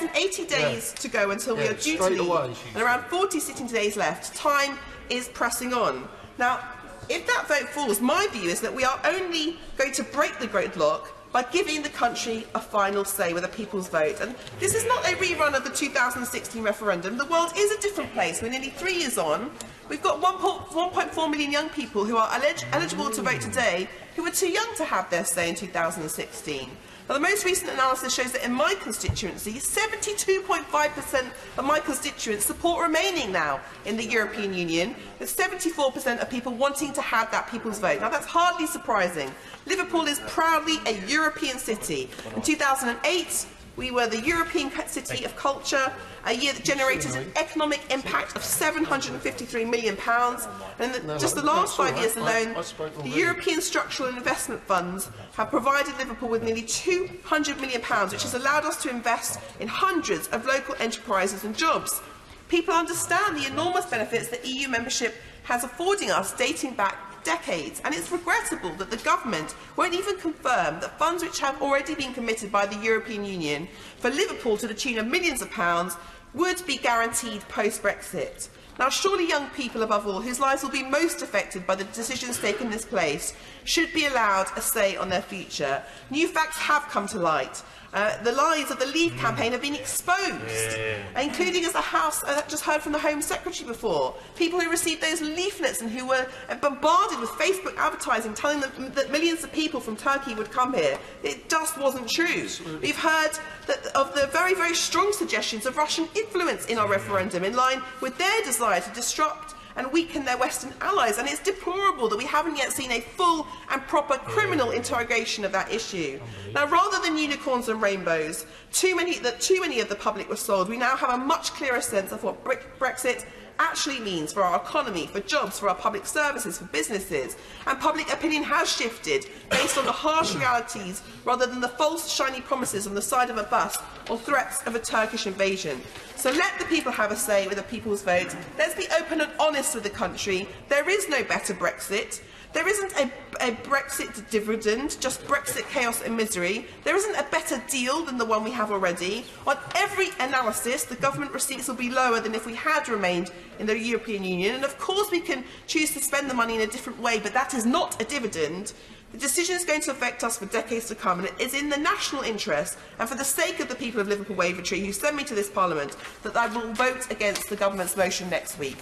than 80 days to go until we are due to leave, and around 40 sitting days left. Time is pressing on. Now, if that vote falls, my view is that we are only going to break the gridlock by giving the country a final say with a people's vote. And this is not a rerun of the 2016 referendum. The world is a different place. We're nearly 3 years on. We've got 1.4 million young people who are eligible to vote today who were too young to have their say in 2016. Now, the most recent analysis shows that in my constituency, 72.5% of my constituents support remaining now in the European Union, with 74% of people wanting to have that people's vote. Now, that's hardly surprising. Liverpool is proudly a European city. In 2008, we were the European City of Culture, a year that generated an economic impact of £753 million. And in just the last 5 years alone, the European Structural and Investment Funds have provided Liverpool with nearly £200 million, which has allowed us to invest in hundreds of local enterprises and jobs. People understand the enormous benefits that EU membership has affording us dating back decades, and it's regrettable that the government won't even confirm that funds which have already been committed by the European Union for Liverpool to the tune of millions of pounds would be guaranteed post-Brexit. Now, surely young people, above all, whose lives will be most affected by the decisions taken in this place, should be allowed a say on their future. New facts have come to light. The lies of the Leave campaign have been exposed, including, as the House just heard from the Home Secretary before, people who received those leaflets and who were bombarded with Facebook advertising telling them that millions of people from Turkey would come here. It just wasn't true. We've heard of the very, very strong suggestions of Russian influence in our referendum, in line with their desire to disrupt and weaken their Western allies, and it's deplorable that we haven't yet seen a full and proper criminal interrogation of that issue. Now, rather than unicorns and rainbows, too many of the public were sold. We now have a much clearer sense of what Brexit actually means for our economy, for jobs, for our public services, for businesses, and public opinion has shifted based on the harsh realities rather than the false shiny promises on the side of a bus or threats of a Turkish invasion. So let the people have a say with a people's vote. Let's be open and honest with the country. There is no better Brexit. There isn't a Brexit dividend, just Brexit chaos and misery. There isn't a better deal than the one we have already. On every analysis, the government receipts will be lower than if we had remained in the European Union. And of course we can choose to spend the money in a different way, but that is not a dividend. The decision is going to affect us for decades to come, and it is in the national interest and for the sake of the people of Liverpool Wavertree who send me to this Parliament that I will vote against the government's motion next week.